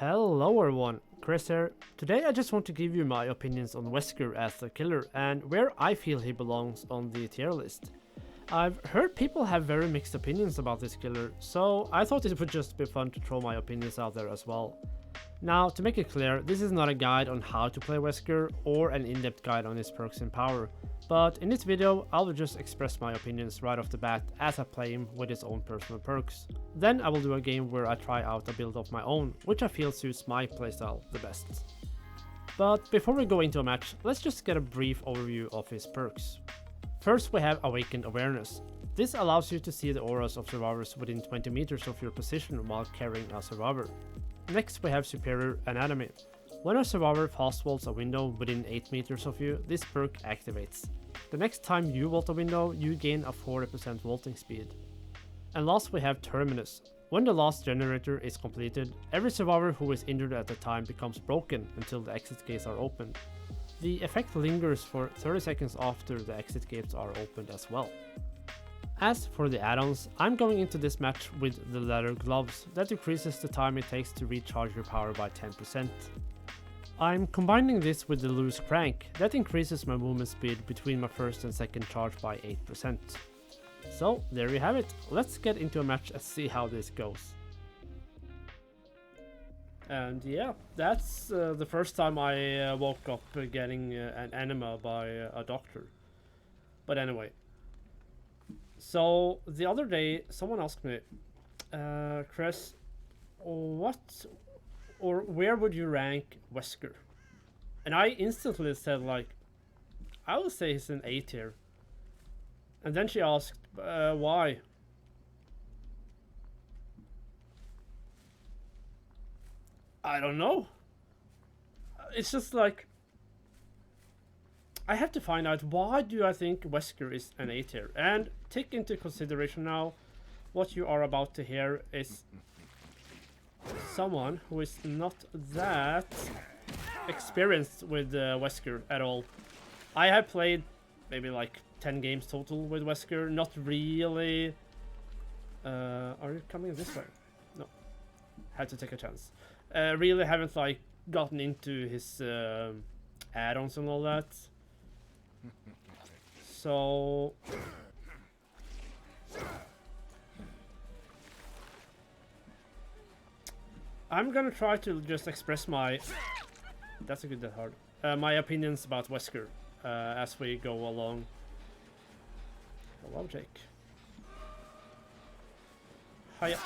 Hello everyone, Chris here. Today I just want to give you my opinions on Wesker as a killer and where I feel he belongs on the tier list. I've heard people have very mixed opinions about this killer, so I thought it would just be fun to throw my opinions out there as well. Now, to make it clear, this is not a guide on how to play Wesker or an in-depth guide on his perks and power, but in this video I will just express my opinions right off the bat as I play him with his own personal perks. Then I will do a game where I try out a build of my own, which I feel suits my playstyle the best. But before we go into a match, let's just get a brief overview of his perks. First we have Awakened Awareness. This allows you to see the auras of survivors within 20 meters of your position while carrying a survivor. Next we have Superior Anatomy. When a survivor fast vaults a window within 8 meters of you, this perk activates. The next time you vault a window, you gain a 40% vaulting speed. And last we have Terminus. When the last generator is completed, every survivor who is injured at the time becomes broken until the exit gates are opened. The effect lingers for 30 seconds after the exit gates are opened as well. As for the add-ons, I'm going into this match with the leather gloves that decreases the time it takes to recharge your power by 10%. I'm combining this with the loose crank that increases my movement speed between my first and second charge by 8%. So there you have it, let's get into a match and see how this goes. And yeah, that's the first time I woke up getting an enema by a doctor. But anyway. So the other day someone asked me, Chris, what or where would you rank Wesker? And I instantly said like, I would say he's an A tier. And then she asked, why? I don't know. It's just like, I have to find out why do I think Wesker is an A tier. And take into consideration now, what you are about to hear is someone who is not that experienced with Wesker at all. I have played maybe like 10 games total with Wesker, not really... are you coming this way? No. Had to take a chance. Really haven't like gotten into his add-ons and all that. So... I'm gonna try to just express my... That's a good that hard. My opinions about Wesker as we go along. Hello, Jake. Hiya.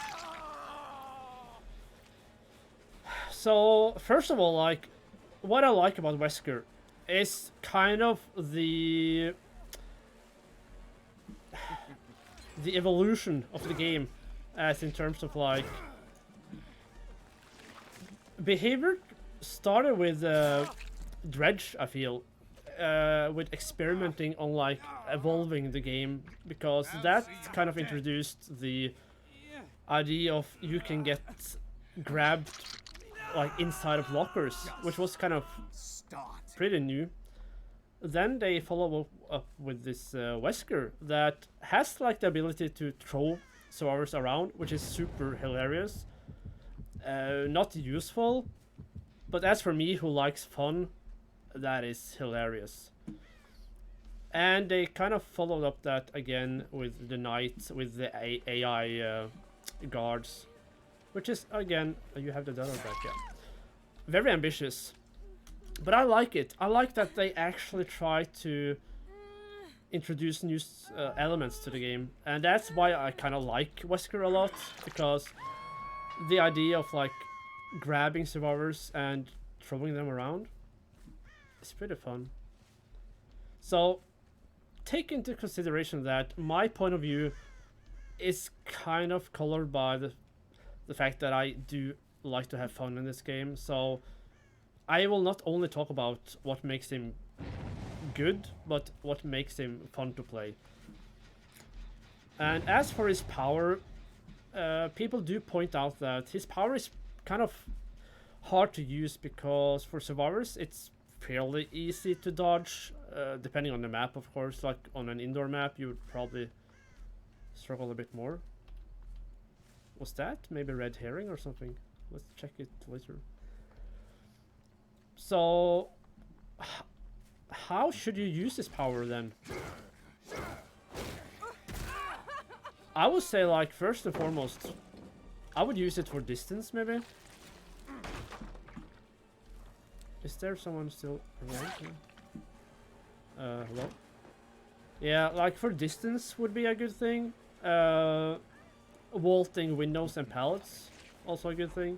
So, first of all, like, what I like about Wesker is kind of the evolution of the game, as in terms of like behavior started with Dredge, I feel, with experimenting on like evolving the game, because that kind of introduced the idea of you can get grabbed like inside of lockers, which was kind of pretty new. Then they follow up with this Wesker that has like the ability to throw survivors around, which is super hilarious. Not useful, but as for me who likes fun, that is hilarious. And they kind of followed up that again with the knights, with the AI guards, which is again, you have the dollar back, yeah. Very ambitious. But I like it. I like that they actually try to introduce new elements to the game. And that's why I kind of like Wesker a lot, because the idea of like grabbing survivors and throwing them around is pretty fun. So take into consideration that my point of view is kind of colored by the fact that I do like to have fun in this game. So I will not only talk about what makes him good, but what makes him fun to play. And as for his power, people do point out that his power is kind of hard to use, because for survivors it's fairly easy to dodge, depending on the map, of course. Like on an indoor map you would probably struggle a bit more. Was that maybe red herring or something? Let's check it later. So, how should you use this power then? I would say, like, first and foremost, I would use it for distance, maybe. Is there someone still around? Hello? Yeah, like, for distance would be a good thing. Vaulting windows and pallets, also a good thing.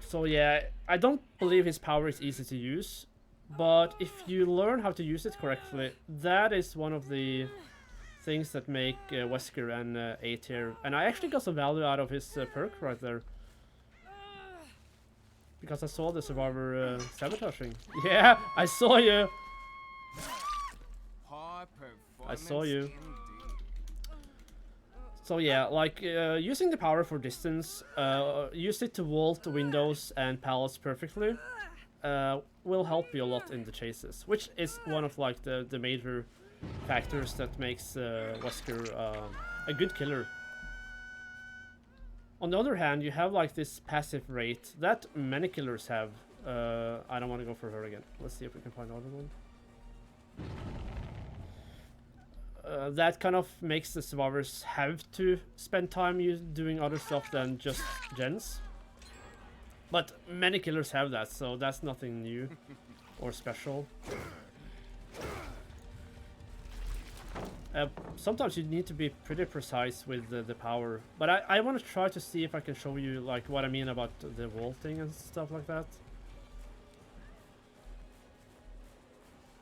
So yeah, I don't believe his power is easy to use, but if you learn how to use it correctly, that is one of the things that make Wesker and A tier. And I actually got some value out of his perk right there. Because I saw the survivor sabotaging. Yeah, I saw you! I saw you. So yeah, like, using the power for distance, use it to vault windows and pallets perfectly, will help you a lot in the chases, which is one of, like, the major factors that makes Wesker a good killer. On the other hand, you have, like, this passive rate that many killers have. I don't want to go for her again. Let's see if we can find another one. That kind of makes the survivors have to spend time doing other stuff than just gens. But many killers have that, so that's nothing new or special. Sometimes you need to be pretty precise with the power. But I want to try to see if I can show you, like, what I mean about the vaulting and stuff like that.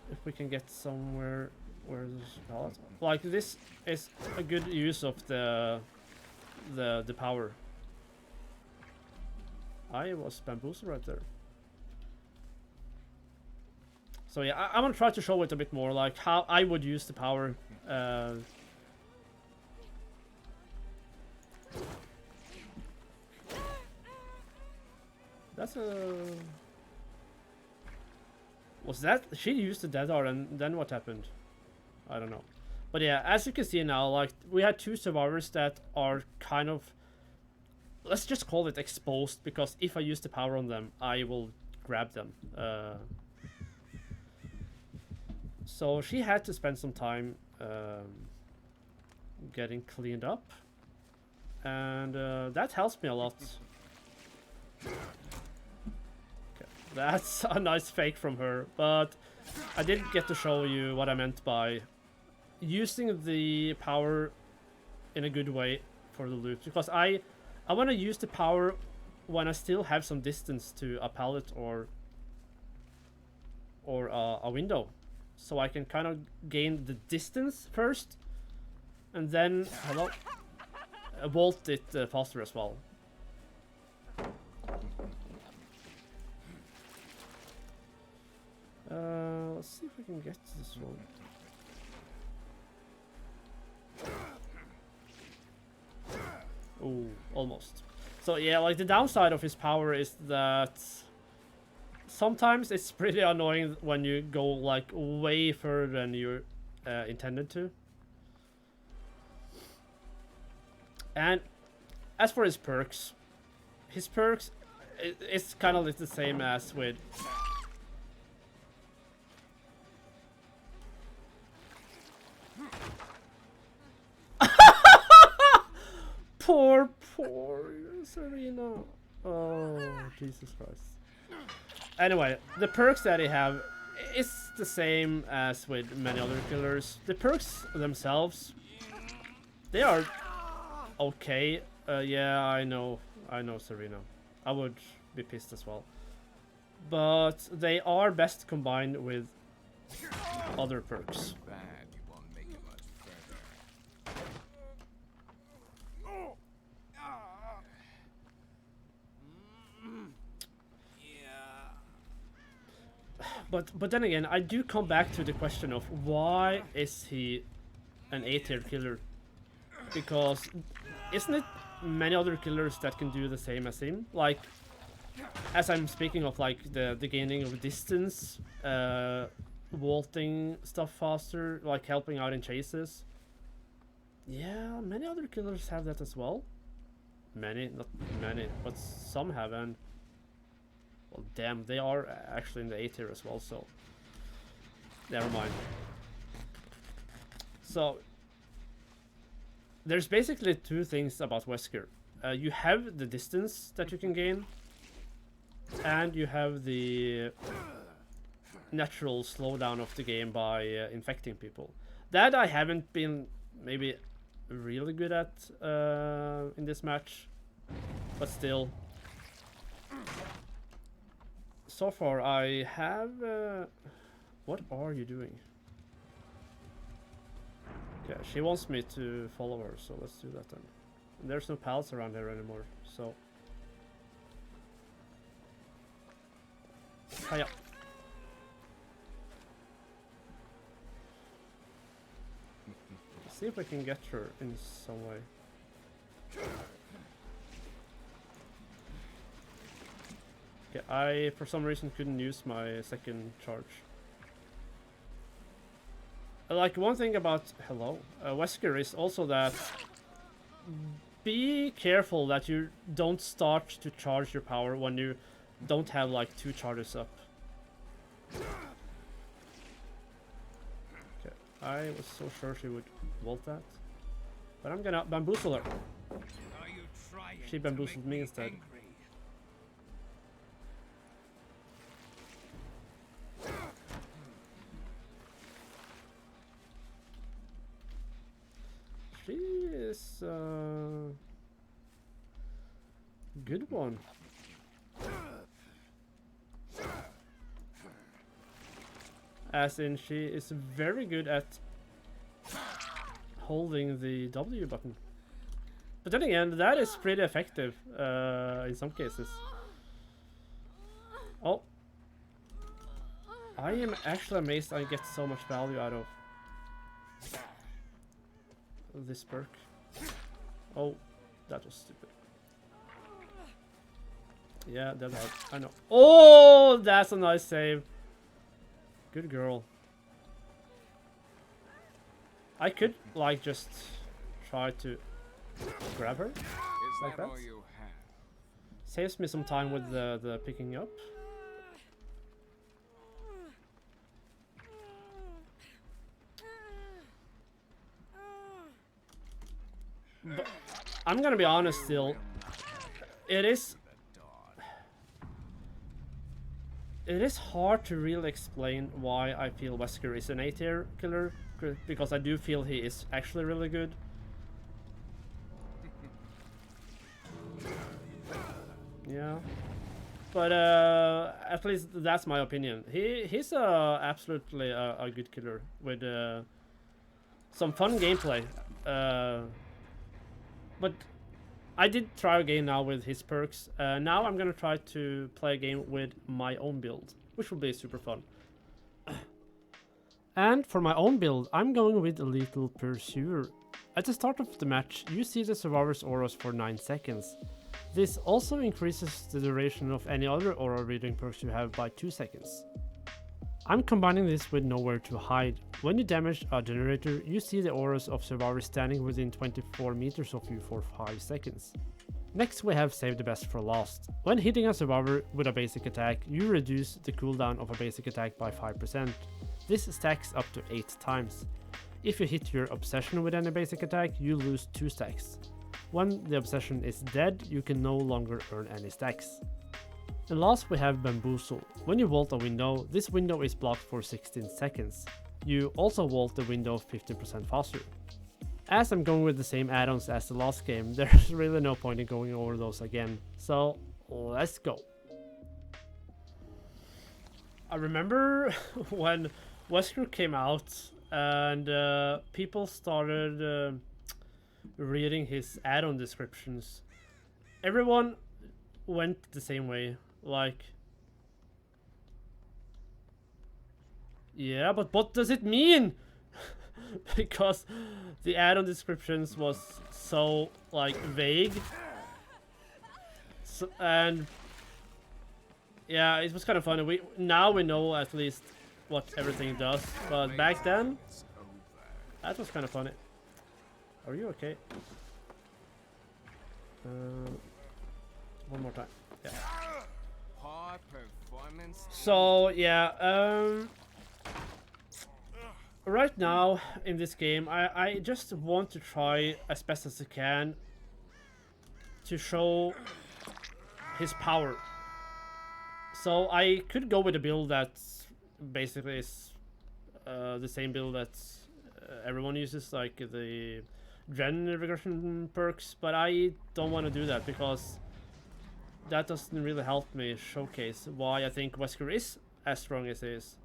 If we can get somewhere where there's pallet. Like, this is a good use of the power. I was bamboozled right there. So yeah, I'm gonna try to show it a bit more, like how I would use the power. That's a... Was that... She used the dead art and then what happened? I don't know. But yeah, as you can see now, like, we had two survivors that are kind of... Let's just call it exposed, because if I use the power on them, I will grab them. So she had to spend some time getting cleaned up. And that helps me a lot. Okay, that's a nice fake from her, but I didn't get to show you what I meant by using the power in a good way for the loop, because I want to use the power when I still have some distance to a pallet or a window, so I can kind of gain the distance first and then vault it faster as well. Let's see if we can get this one. Oh, almost. So yeah, like, the downside of his power is that sometimes it's pretty annoying when you go, like, way further than you intended to. And as for his perks it's kind of the same as with... Poor Serena. Oh, Jesus Christ. Anyway, the perks that he have is the same as with many other killers. The perks themselves, they are okay. Yeah, I know Serena. I would be pissed as well. But they are best combined with other perks. But then again, I do come back to the question of why is he an A-tier killer? Because isn't it many other killers that can do the same as him? Like, as I'm speaking of, like, the gaining of distance, vaulting stuff faster, like helping out in chases. Yeah, many other killers have that as well. Many, not many, but some have, and well, damn, they are actually in the A tier as well, so never mind. So there's basically two things about Wesker. You have the distance that you can gain, and you have the natural slowdown of the game by infecting people. That I haven't been maybe really good at in this match, but still. So far I have... what are you doing? Okay, she wants me to follow her, so let's do that then. And there's no pals around here anymore, so... Hiya. See if we can get her in some way. Okay, I for some reason couldn't use my second charge. Like, one thing about Wesker is also that be careful that you don't start to charge your power when you don't have like 2 charges up. Okay, I was so sure she would vault that, but I'm gonna bamboozle her. She bamboozled me instead. She is a good one. As in, she is very good at holding the W button. But then again, that is pretty effective in some cases. Oh. I am actually amazed I get so much value out of this perk. Oh, that was stupid. Yeah, that hard. I know. Oh, that's a nice save. Good girl. I could like just try to grab her like that. Saves me some time with the picking up. But I'm gonna be honest still. It is hard to really explain why I feel Wesker is an A tier killer, because I do feel he is actually really good. Yeah, but at least that's my opinion. He's absolutely a good killer with some fun gameplay. But I did try a game now with his perks. Now I'm gonna try to play a game with my own build, which will be super fun. And for my own build, I'm going with a Lethal Pursuer. At the start of the match, you see the survivor's auras for 9 seconds. This also increases the duration of any other aura reading perks you have by 2 seconds. I'm combining this with Nowhere to Hide. When you damage a generator, you see the auras of survivors standing within 24 meters of you for 5 seconds. Next we have Save the Best for Last. When hitting a survivor with a basic attack, you reduce the cooldown of a basic attack by 5%. This stacks up to 8 times. If you hit your obsession with any basic attack, you lose 2 stacks. When the obsession is dead, you can no longer earn any stacks. And last we have Bamboozle. When you vault a window, this window is blocked for 16 seconds. You also vault the window 15% faster. As I'm going with the same add-ons as the last game, there's really no point in going over those again. So, let's go. I remember when Wesker came out and people started reading his add-on descriptions. Everyone went the same way. Like, yeah, but what does it mean? Because the add-on descriptions was so like vague, so, and yeah, it was kind of funny. Now we know at least what everything does. But back then, that was kind of funny. Are you okay? One more time. Yeah. So yeah, right now in this game, I just want to try as best as I can to show his power. So I could go with a build that basically is the same build that everyone uses, like the Gen regression perks, but I don't want to do that because that doesn't really help me showcase why I think Wesker is as strong as he is.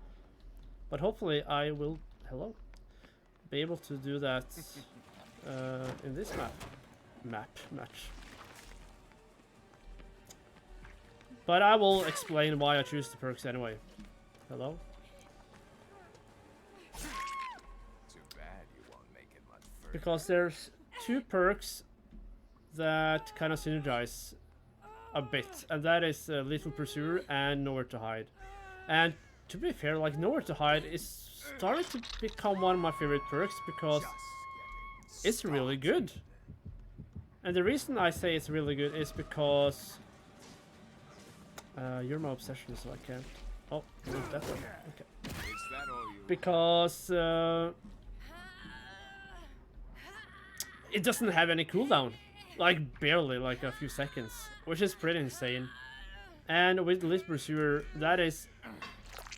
But hopefully I will, be able to do that in this match. But I will explain why I choose the perks anyway. Hello? Too bad you won't make it much further. Because there's two perks that kind of synergize a bit, and that is Little Pursuer and Nowhere to Hide. And to be fair, like, Nowhere to Hide is starting to become one of my favorite perks because it's really good. And the reason I say it's really good is because you're my obsession, so I can't. Oh, move that one. Okay. Because it doesn't have any cooldown. Like, barely, like a few seconds, which is pretty insane. And with Little Pursuer, that is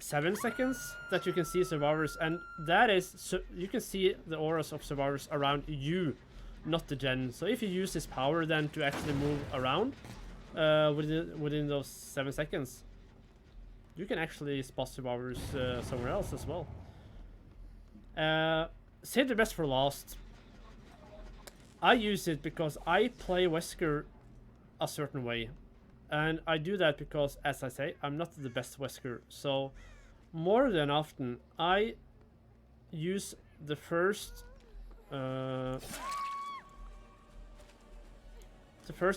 7 seconds that you can see survivors, and that is so you can see the auras of survivors around you, not the gen. So if you use this power then to actually move around within those 7 seconds, you can actually spot survivors somewhere else as well. Save the best for last. I use it because I play Wesker a certain way. And I do that because, as I say, I'm not the best Wesker. So, more than often, I use the first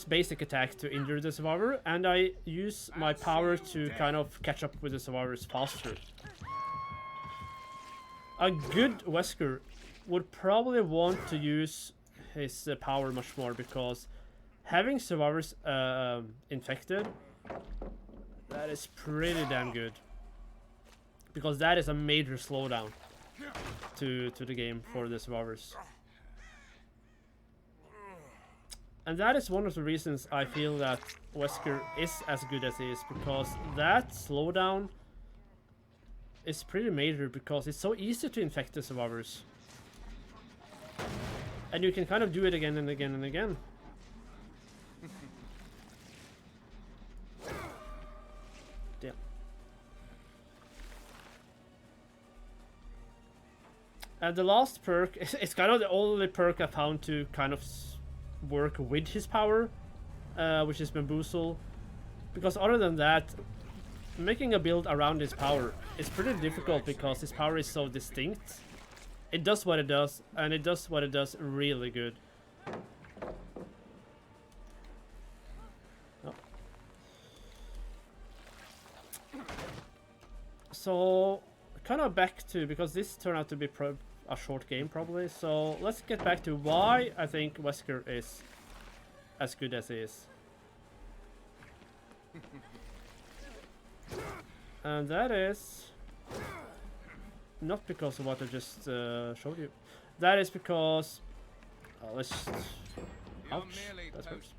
basic attack to injure the survivor, and I use my power to kind of catch up with the survivors faster. A good Wesker would probably want to use his power much more, because having survivors infected, that is pretty damn good, because that is a major slowdown to the game for the survivors. And that is one of the reasons I feel that Wesker is as good as he is, because that slowdown is pretty major, because it's so easy to infect the survivors. And you can kind of do it again and again and again. Damn. And the last perk, it's kind of the only perk I found to kind of work with his power, which is Bamboozle. Because other than that, making a build around his power is pretty difficult, because his power is so distinct. It does what it does, and it does what it does really good. Oh. So, kind of back to, because this turned out to be a short game probably, so let's get back to why I think Wesker is as good as he is. And that is not because of what I just showed you. That is because let's just, ouch, that hurts.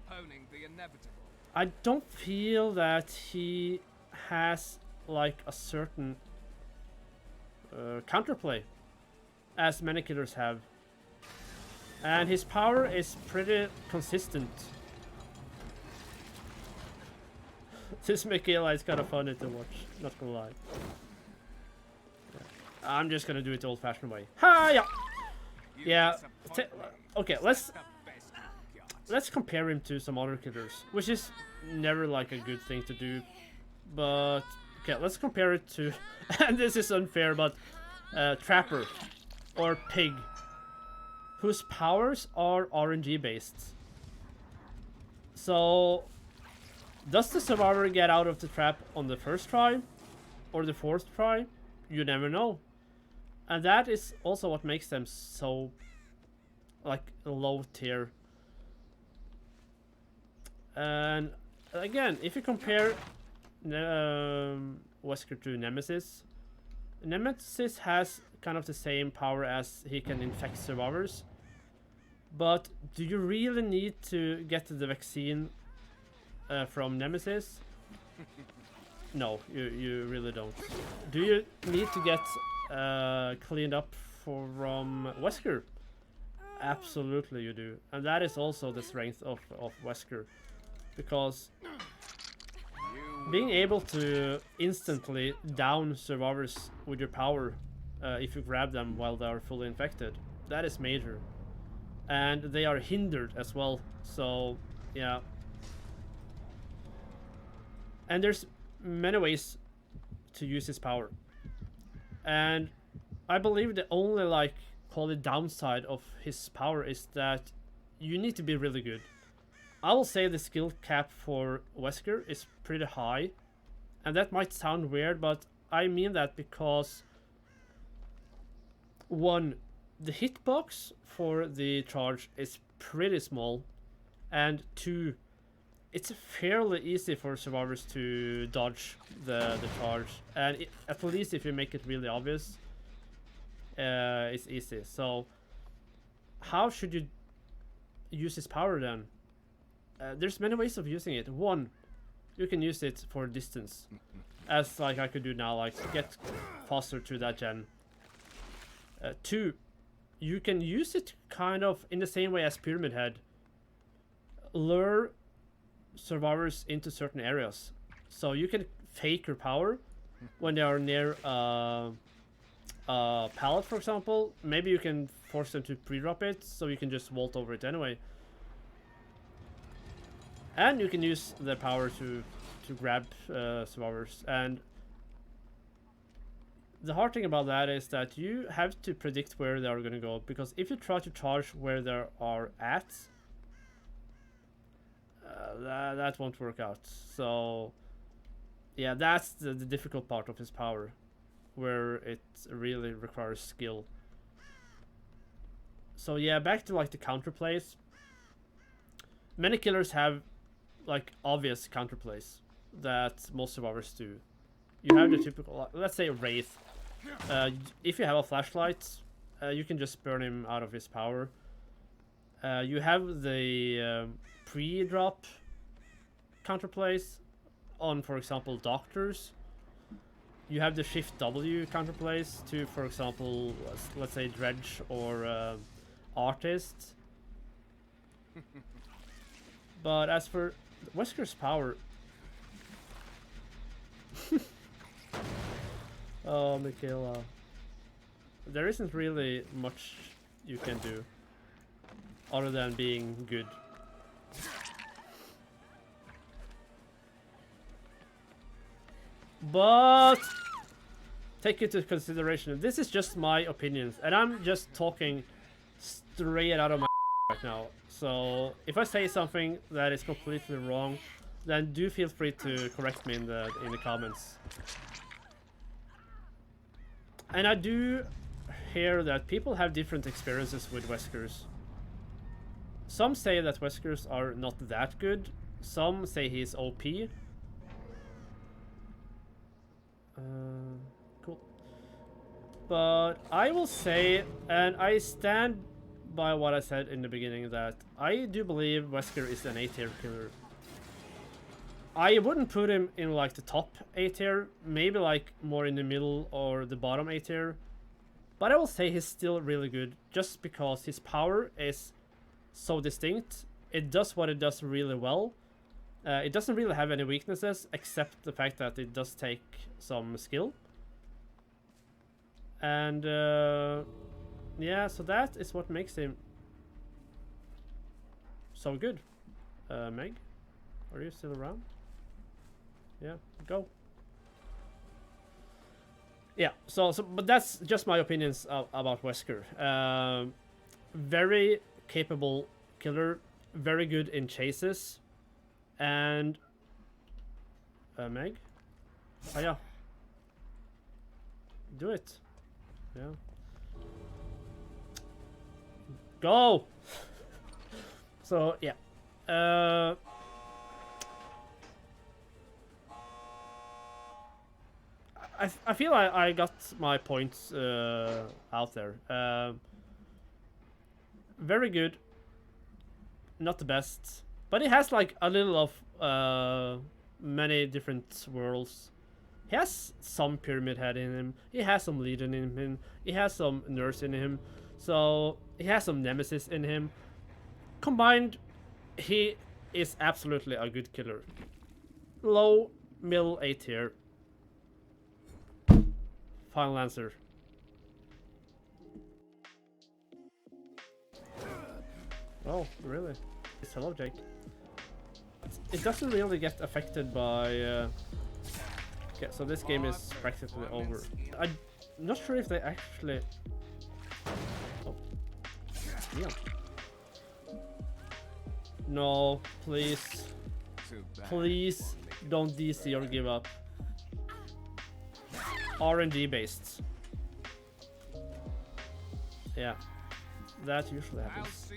I don't feel that he has like a certain counterplay as many killers have, and his power is pretty consistent. This Michaela is kind of funny to watch, not gonna lie. I'm just gonna do it the old-fashioned way. Hiya! Yeah. Okay, let's compare him to some other killers, which is never like a good thing to do. But okay, let's compare it to, and this is unfair, but Trapper or Pig, whose powers are RNG based. So, does the survivor get out of the trap on the first try or the fourth try? you never know. And that is also what makes them so, like, low tier. And again, if you compare Wesker to Nemesis, Nemesis has kind of the same power as he can infect survivors. But do you really need to get the vaccine from Nemesis? No, you really don't. Do you need to get cleaned up from Wesker? Absolutely you do. And that is also the strength of Wesker. Because being able to instantly down survivors with your power if you grab them while they are fully infected, that is major. And they are hindered as well, so yeah. And there's many ways to use his power. And I believe the only, like, call it downside of his power is that you need to be really good. I will say the skill cap for Wesker is pretty high. And that might sound weird, but I mean that because, one, the hitbox for the charge is pretty small, and two, it's fairly easy for survivors to dodge the charge, and at least if you make it really obvious, it's easy. So how should you use his power then? There's many ways of using it. One, you can use it for distance, as like I could do now, like get faster to that gen. Two, you can use it kind of in the same way as Pyramid Head. Lure survivors into certain areas. So you can fake your power when they are near a pallet, for example. Maybe you can force them to pre-drop it, so you can just vault over it anyway. And you can use the power to grab survivors. And the hard thing about that is that you have to predict where they are going to go, because if you try to charge where they are at, that won't work out. So yeah, that's the difficult part of his power, where it really requires skill. So yeah, back to like the counterplays. Many killers have like obvious counterplays that most survivors do. You have the typical, let's say, Wraith. If you have a flashlight, you can just burn him out of his power. You have the pre-drop counterplays on, for example, doctors. You have the Shift W counterplays to, for example, let's say Dredge or Artist. But as for Wesker's power, oh, Michaela, there isn't really much you can do other than being good. But take into consideration, this is just my opinions, and I'm just talking straight out of my right now. So if I say something that is completely wrong, then do feel free to correct me in the comments. And I do hear that people have different experiences with Weskers. Some say that Weskers are not that good. Some say he's OP. Cool. But I will say, and I stand by what I said in the beginning, that I do believe Wesker is an A-tier killer. I wouldn't put him in like the top A-tier, maybe like more in the middle or the bottom A-tier. But I will say he's still really good, just because his power is so distinct. It does what it does really well. It doesn't really have any weaknesses, except the fact that it does take some skill. And yeah, so that is what makes him so good. Meg, are you still around? Yeah, go. Yeah, so but that's just my opinions about Wesker. Very capable killer, very good in chases, and Meg? Oh yeah. Do it. Yeah. Go! So, yeah. I feel I got my points out there. Very good. Not the best. But it has like a little of many different worlds. He has some Pyramid Head in him. He has some Legion in him. He has some Nurse in him. So he has some Nemesis in him. Combined, he is absolutely a good killer. Low, middle, A tier. Final answer. Oh, really? Hello, Jake. It doesn't really get affected by... Okay, so this game is practically over. I'm not sure if they actually... Oh. Yeah. No, please. Please don't DC or give up. RNG based. Yeah, that usually happens.